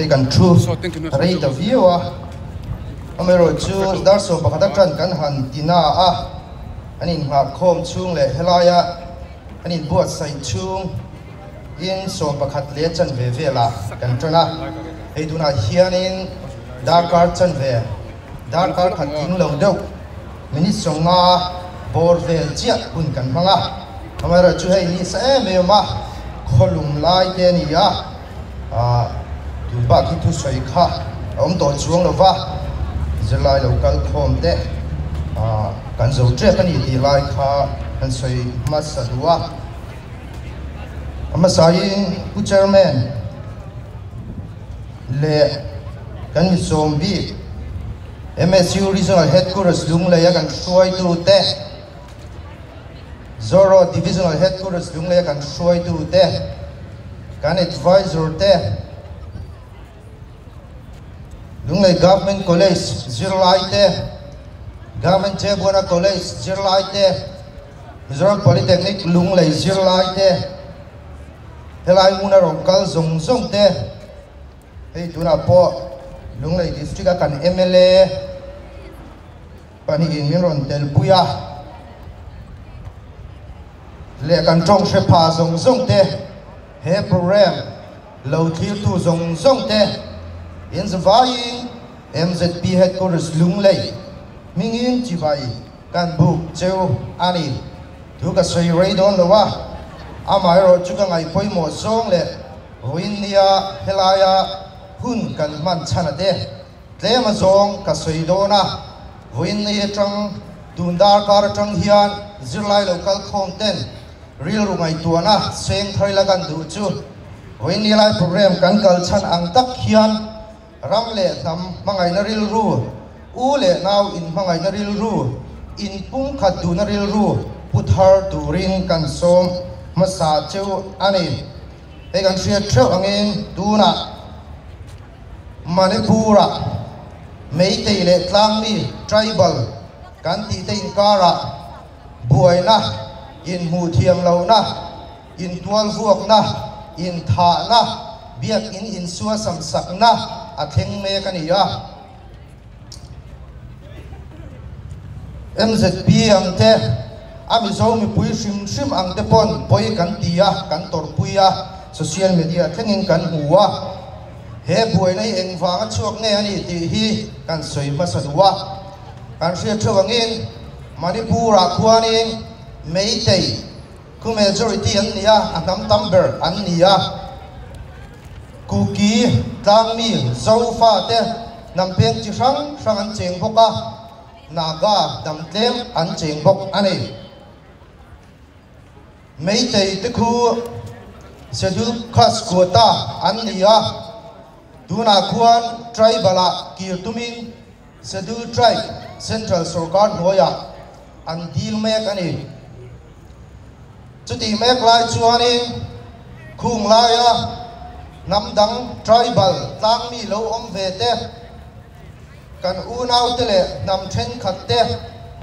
kan thu rei da viewa amero chu dar so pakata tran kan han tina a anin ha khom chung le helaya anin buat sai chung in so pakhat le chan ve ve la kan trana ei duna hianin dakar chan ve dakar khat king lo deuh minit songa bor vel chia kun kan manga amara chu hei ni sa me ma kholum lai te ni ya tu ba ki tu soi kha om to chuang lo wa zelai local khom te kan zo tre kan ti lai kha kan soi ma sa duwa ama sai ku chairman le kan mi sombi MSU regional headquarters lunglaya kan suai tu te Zoro divisional headquarters lunglaya kan suai tu te kan advisor te lunglay government college zirlai te government Jebona college zirlai te Mizoram polytechnic lunglay zirlai te helai muna rongkal zong zong te hei tuna po lunglay district kan MLA pani in ron tel puya le kan trong she pha zong zong te he program lo thil tu zong zong te in zawai MZP headquarters lunglay mingin chibai kan bu cheu ani tu ka sei rei don lowa amai ro chu ka ngai poi mo zong le ruinia helaya hun kan man chana te tlema zong ka sei dona ruinia tang tundar kar tang hian zirlai local content real rungai tuana seng thaila kan du chu ruinia lai program kan kal chan ang tak hian ram le nam mangai na ril ru u le naw in mangai na ril ru in pum khat du na ril ru puthar turin kan som masa cheu ani e kan sia theu angin tuna Manipura Meitei le Tlangmi tribal kan ti te in kara buaina in mu thiam lo na in tual vuak na in tha na biak in suwa sam sak na atheng me kaniya MZP ang te ami zo mi pui sim ang te pon poi kan tia kan tor puya social media thengin kan huwa he buai nei eng wanga chuak nge ani ti hi kan soi ma sadwa kan sia thawangin Manipura khuanin Meitei ku majority an nia anam tamber an nia Kuki Tlangmi Zofa te nampeng chi sang an cheng boka Naga damtlem an cheng bok ani Meitei te khu schedule khas quota an nia Duna khuan tribala kirtumin schedule tribe central sarkar noya an deal mek ani chuti mek lai chuanin khung laia namdang tribal Tlangmi lo om ve te kan unau te le nam then khat te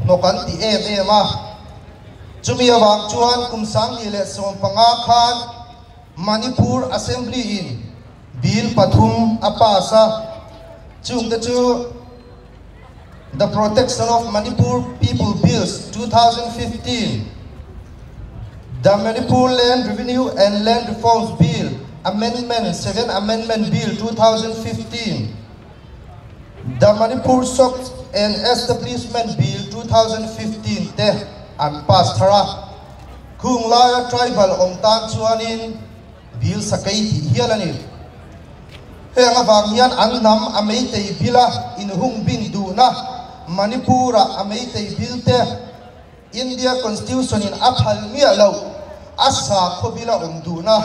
no kan ti ma chumi awang chuan kumsang ni le sompanga khan Manipur assembly in Bill Pathum Apasa chung the chu the Protection of Manipur People Bills 2015 the Manipur Land Revenue and Land Reforms Bill Amendment 7 Amendment Bill 2015 the Manipur SOC and Establishment Bill 2015 te an pass thara khung laya tribal omtan chuanin bill sakai thi hialani henga wanghian an nam ameitei bila in hung bin du na Manipura ameitei bil te India constitution in aphal mi alo asa khobila du na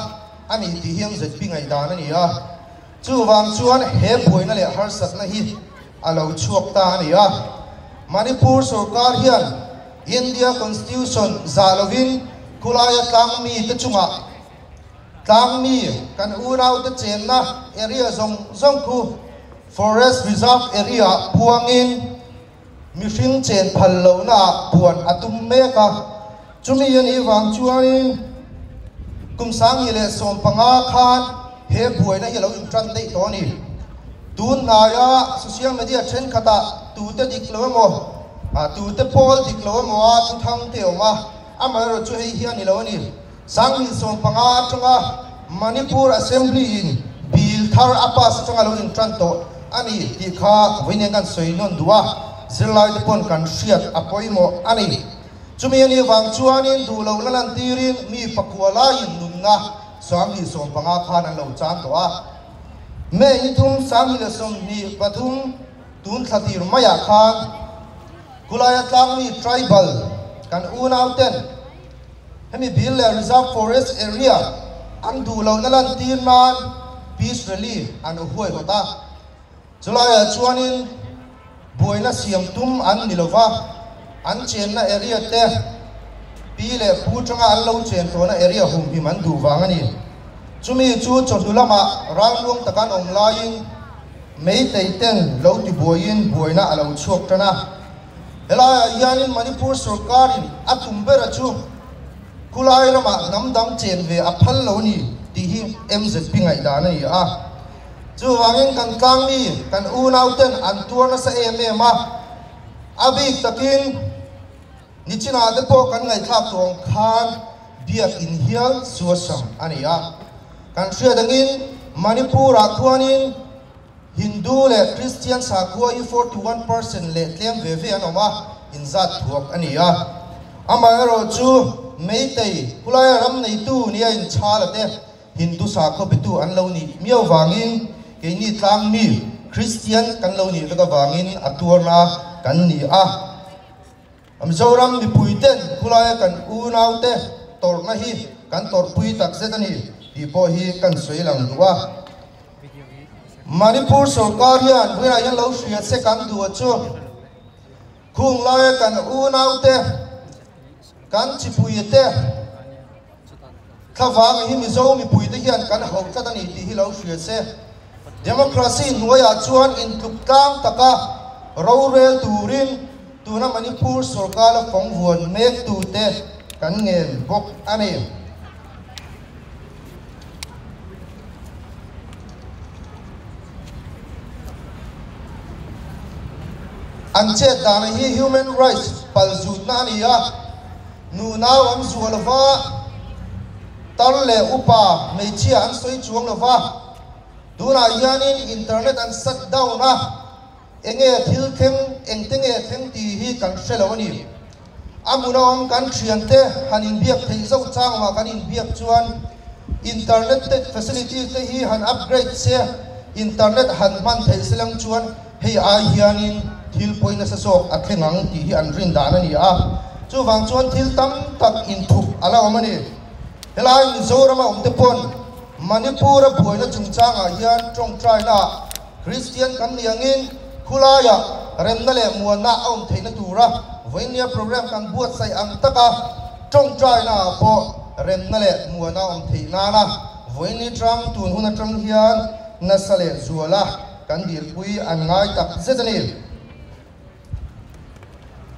ani ti hiam zet pingai dan ani ya chu wang chuan he boina le har sat na hi alo chuak ta ani ya Manipur sarkar hian India constitution zalovin kulaya Tlangmi te chunga Tlangmi kan unau te chen na area zong khu forest reserve area puangin mihring chen phallo na puan atum meka chumi yan hi wang chuanin kumsang ile sompanga khan he buai na hi lo in tran dei to ni tun na ya social media trend khata tu te dik lo mo tu te pol dik lo mo a tu thang te ma amaro chu hei hian ni lo ni sangli som panga chunga Manipur Assembly in bill thar apas chunga lo in tran to ani ti kha wine kan soinon duwa zirlai te pon kan hriat apoi mo ani chumi ani wang chuanin du lo lan tirin mi pakuala in nunna sangli som panga khan an lo chan to a me itum sangli le som ni pathum tun thatir maya khan kulaya tlang mi tribal kan unauten hemi bill reserve forest area an du lo lan tir man peace rally an huai hota chulaya chuanin boina siam tum an nilova an chen na area te pile puchanga an lo chen to na area hum hi man du wang ani chumi chu chodulama ranglung takan ong lain mei teiten lo ti boin boina alo chok tana ela yanin Manipur sarkarin atumbera chu kulai rama namdam chen ve aphal lo ni ti hi MZP ngai da na hi a chu wangin kan tlang mi kan unauten an tur na sa ma abik takin nichina de po kan ngai thak tong khan biak in hial suasam ania kan shia dangin Manipur a thuanin Hindu le Christian sa khua 41% le tlem ve ve anoma in zat thuak ania amaro chu meitei kulaya ram nei tu nia in chala te Hindu sa kho bitu an lo ni miaw wangin ke ni tlang mi Christian kan lo ni veka wangin aturna kan ni a amzoram mi puiten kulaya kan unaute tor na hi kan tor pui tak zetani di po hi kan soilang duwa Manipur sarkar hian wira yan lo shria se kan duwa chu khung laya kan unaute kan chipuite thawang hi mizo mi puite hian kan hau tlatani ti hi lo shria se democracy nuaya chuan in tukang taka rorel turin tuna Manipur sarkar phongwon mek tu te kan ngel bok ani anchet dana hi human rights palzut na ania nu naw am zualwa talle upa meichia an soi chuang lova tuna yanin internet an shut down na enge thil kheng engtenge kheng ti hi kan shelawani amunom kan thiante hanin biak thei zo chang ma kan in biak chuan internet te facility te hi han upgrade se internet han man thei selang chuan hei a hianin thil poina sa sok athengang ti hi an rin dan ani a chu wang chuan thil tam tak in thup ala omani helai mizorama omte pon Manipur boina chungchanga hian tong trai na Christian kan niangin khulaya remna le muana om theina tura voinia program kan buat sai ang taka tong trai na po remna le muana om theina na voini tram tun huna tram hian nasale zuala kan dil pui an ngai tak zetani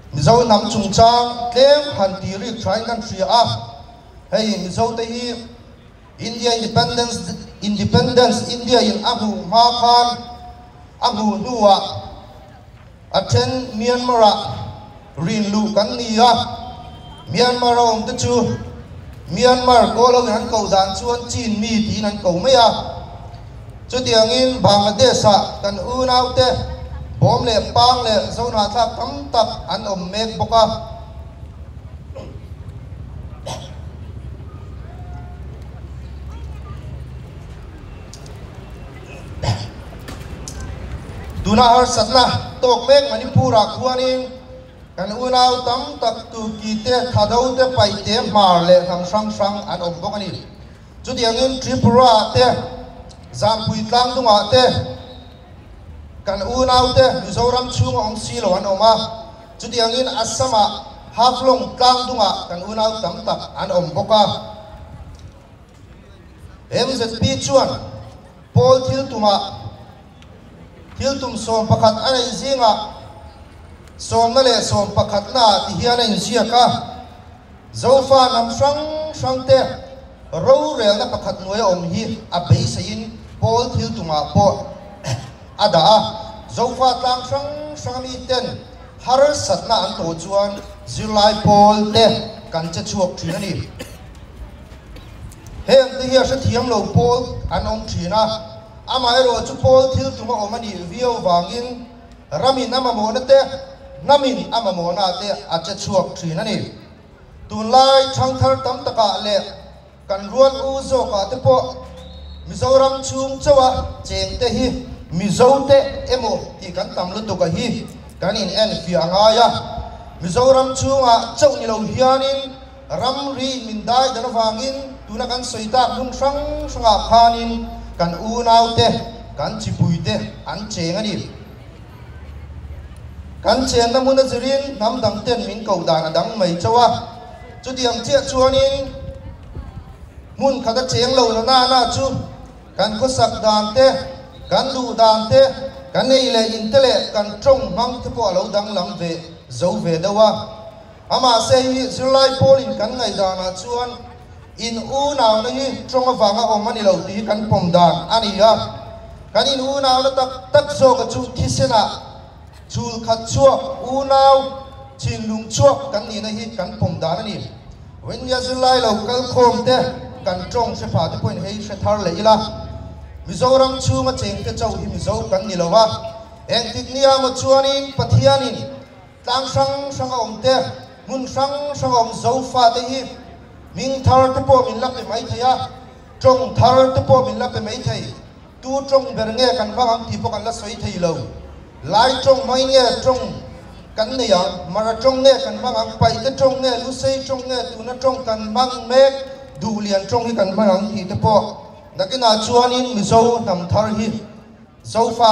mizo nam chungchang tlem han tiri trai kan thria a hei mizo te hi India independence India in Abu Makan Abu Nuwa aten Myanmar rin lu kan nia Myanmar om te chu Myanmar ko lo han ko dan chuan chin mi ti nan ko me ya chu tiangin Bangladesh kan unaute bom le pang le zona tha tam tak an om mek boka tuna har satna tok mek Manipur a khuanin kan unaw tam tak tu kite thadau te paite mar le ham sang sang an om bokani chu tiangin Tripura te zampui tlang dunga te kan unaw te Mizoram chung ong silo an oma chu tiangin Assama haflong tlang dunga kan unaw tam tak an om boka MZP chuan Paul Hiltum som pakhat anai zinga som na le som pakhat na ti hian in ziaka zofa nam sang te ro rel na pakhat noi om hi a bei sein pol thil tunga po ada zofa tang sang mi ten har satna an to chuan zirlai pol te kan che chuak thin ani heng te hi a thiam lo pol an om thina amai ro chu pol thil tunga om ani vio wangin ramin amamo na te namin amamo na te a che chuak thin ani tun lai thang thar tam taka le kan ruan u zo ka te po Mizoram chung chawa cheng te hi mizo te emo ti kan tam lu to ka hi kan in en fi anga ya Mizoram chunga chau ni lo hianin ram ri min dai dan wangin tuna kan soita mun sang sanga khanin kan u nau te kan chi pui te an cheng ani kan chen na mun zirin nam dang ten min kau da na dang mai chawa chu diam che chuanin mun khada cheng lo na chu kan ko sak dan te kan lu dan te kan nei le in te le kan trong mang te po lo dang lam ve zo ve dawa ama se hi zirlai polin kan ngai dana chuan in u naw na hi trong awanga omani lo ti kan pom dan ani ya kan in u naw na tak zo ka chu thisena chul khat chua u naw chin lung chua kan ni na hi kan pom dan ani wen ya zirlai lo kal khom te kan trong se pha te point hei se thar le ila Mizoram chunga cheng te chau hi mizo kan ni lowa eng tik nia mo chuanin pathianin tlang sang om te mun sang om zo fa te hi ming thar te po min lak pe mai thaya trong thar te po min lak pe mai thai tu trong ber nge kan bang am ti po kan la soi thai lo lai trong mai nge trong kan ne ya mara trong nge kan bang am pai te trong nge lu sei trong nge tu na trong kan bang me du lian trong hi kan bang am ti te po nakina chuanin mizo nam thar hi zo fa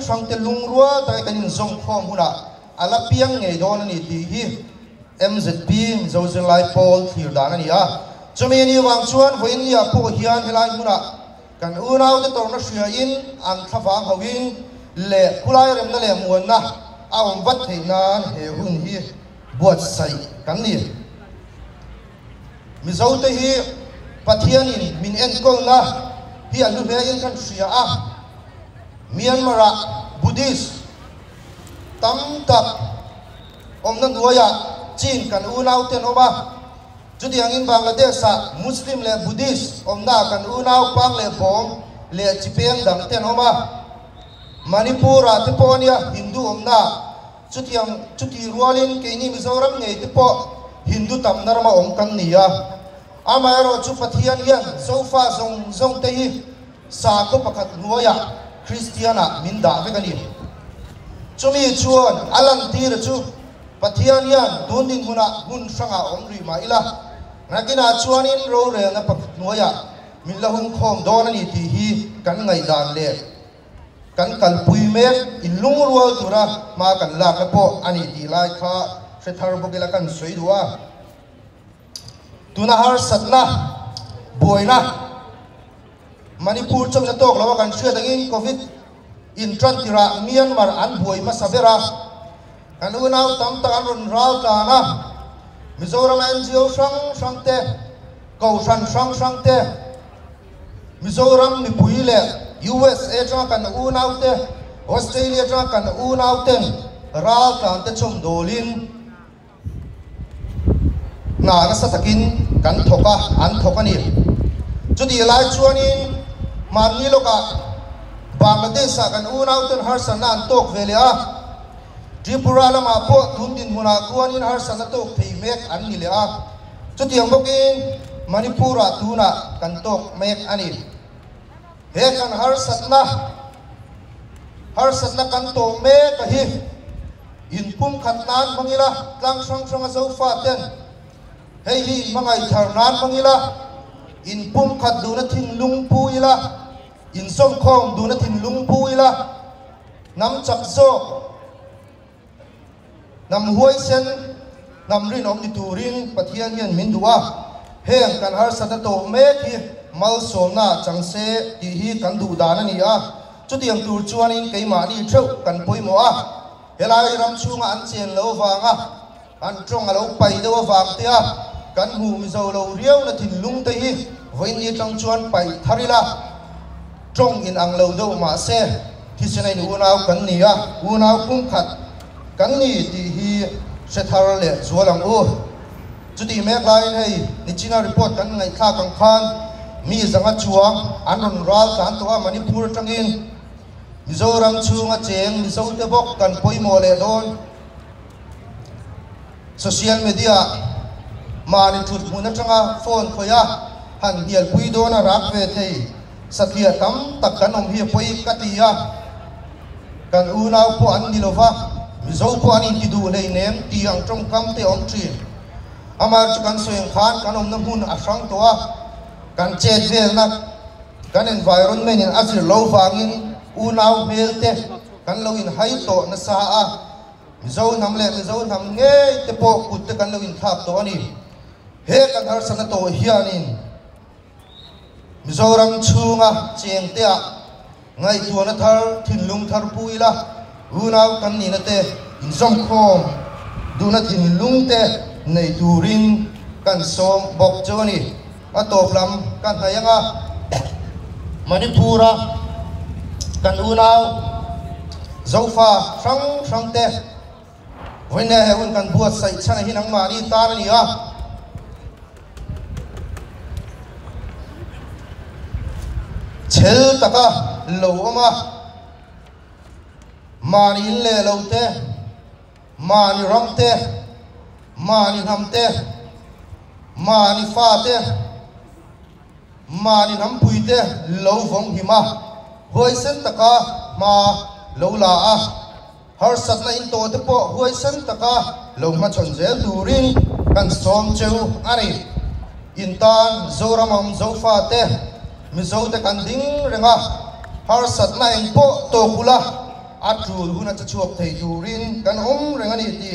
sang te lung ruwa ta kanin zong khom huna ala piang nge don ani ti hi MZP zo zilai pol thir dan ani a chumi ni wang chuan voin ya po hian helai huna kan unau te tor na shria in an thawang hawin le kulai rem na le muan na awam vat thei nan he hun hi buat sai kan ni mizo te hi pathianin min en kol na hi alu me in kan shria a Myanmar Buddhist tam tak om nan duaya chin kan unau ten oma judi angin Bangladesh sa Muslim le Buddhist om na kan unau pang le bom le chipeng dang ten oma Manipur a te ponia Hindu om na chuti rualin ke ni Mizoram ngei te po Hindu tam narma om kan niya amaro chu pathian yan sofa zong te hi sa ko pakhat nuaya Christiana min da ve kani chumi chuan alan tir chu pathian yan dunin huna hun sanga omri ma ila nakina chuanin ro re na pakhat nuaya min la hum khom don ani ti hi kan ngai dan le kan kal pui me in lung rual tura ma kan la ka po ani ti lai kha se thar bogela kan soi duwa tuna har satna boina Manipur chom na tok lawa kan shia dangin covid in trantira Myanmar an boi masavera kan unau tam ta an run ral ta na Mizoram NGO sang te kau sang te Mizoram mi puile USA cha kan unau te Australia cha kan unau ten ral ta te chom dolin na sa takin kan thoka an thokani chudi lai chuanin mani loka Bangladesh sa kan unau ten har sana an tok velia Tripura lama po tundin muna kuanin har sana tok thei mek an ni le a chudi ang bokin Manipura tuna kan tok mek ani he kan har satna kan tok mek a hi in pum khatnan mangila tlang sang zo fa ten hei hi mangai tharnan mangila in pum khat du na thin lung puila in som khom du na thin lung puila nam chak zo nam huai sen nam rin om ni turin pathian yan min duwa heng kan har sata to me ki mal somna changse ti hi kan du dan ani a chutiang tur chuanin keima ni theu kan poimo a helai ram chunga an chen lo wanga an trong alo pai do wang te a kan hu mi zo lo riau na thin lung te hi với ni trong chuan bảy tharila trong in ang lâu đâu mà xe thì sẽ này unau cắn nia unau cũng khát cắn ni thì hi sẽ thar lệ zua lang u chú đi mẹ lại hay ni china report cắn ngày khác càng khan mi zanga chuang anon ral tan to Manipur tangin Mizoram chunga cheng Mizo te bok kan poimo le don social media mani thut muna changa phone khoya han hial pui dona rak ve thei sathia tam tak kan om hi poi katia kan unau po an dilova Mizo po an ki du nei nem tiang trong kam te om tri amar chukan soeng khan kan om nam hun asang toa kan chet ve na kan environment in azir lo wangin unau melte kan lo in hai to na sa a Mizo nam le Mizo nam nge te po kut te kan lo in thap to ani he kan har sana to hianin Mizoram chunga cheng te a ngai tu na thar thinlung thar puila unau kan ni na te in som khom du na thinlung te nei turin kan som bok choni atop lam kan hayanga Manipura kan unau zofa sang te wene heun kan buat sai chana hinang mani ta ni a chel taka lo ama mani le lo te mani ram te mani ham te mani fa te mani nam pui te lo vong hima hoi sen taka ma lo la a har sat na in to te po hoi sen taka lo ma chon zel turin kan som cheu ani in tan zoramam zofa te Mizo te kan ding renga har sat na eng po to kula atul huna cha chuak thei turin kan renga ni ti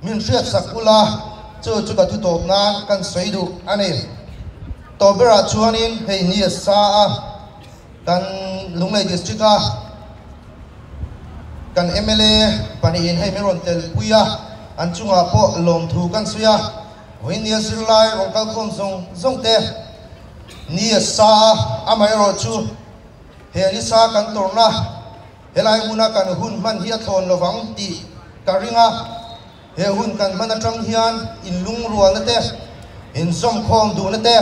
min riat sakula chu ka tu top na kan soidu ani to bera chuanin hei ni sa a kan lunglei district a kan MLA panin hei meron tel puya an chunga po lom thu kan suya hoin ni sirlai ong kal khom zong te ni sa amai ro chu he ni sa kan torna helai muna kan hun man hi thon lovang ti karinga he hun kan man atang hian in lung rual na te in som khom du na te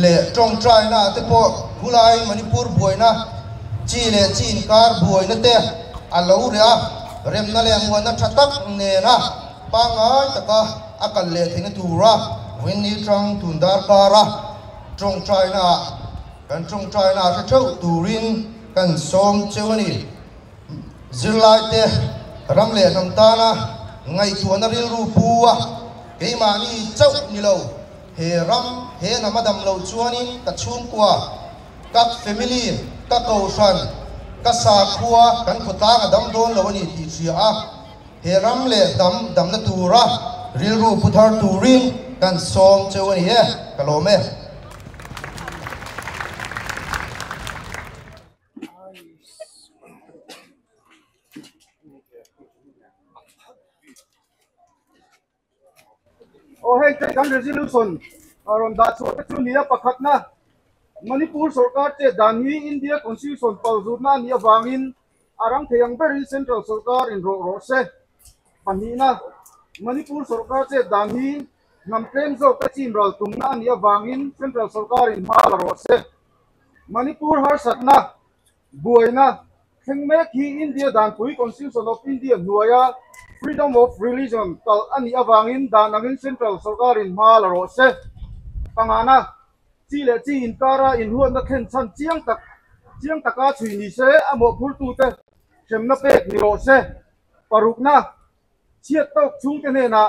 le trong trai na te po hulai Manipur boina chi le chin kar boina te alo ria rem na le ngwa na thatak ne na pangai taka akal le thina tura winni trong tundar kara trong trai na sa thau turin kan som chewani zirlai te ram le nam ta na ngai tuana ril ru puwa ke mani chau ni lo he ram he namadam lo chuani ka chun kwa các family các cầu san các sa khua kan khota ga dam don lo ni ti chia a he ram le dam na tura ril ru puthar turin kan som chewani he kalome oh hey kan resolution aron da so chu nia pakhat na Manipur sarkar che dani India constitution palzurna nia wangin arang theyang beri central sarkar in ro se panina Manipur sarkar che dani namtem zo kachin ral tumna nia wangin central sarkar in mal ro se Manipur har satna buaina thengme ki India dan pui constitution of India nuaya freedom of religion kal ani awangin danangin central sarkar in mal ro se pangana chi le chi in kara in huan na khen chan chiang taka chui ni se amo phul tu te semna pek ni ro se parukna chiat tok chung ke ne na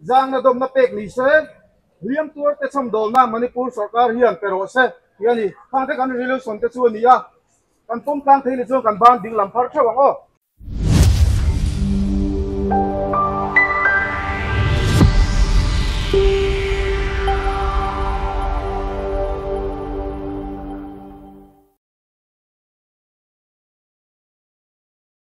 jang na dom na pek ni se liam tur te cham dol na Manipur sarkar hian pero se yani khang te kan resolution te chu ni ya kan pom kang thei le chu kan ban ding lam phar thawang o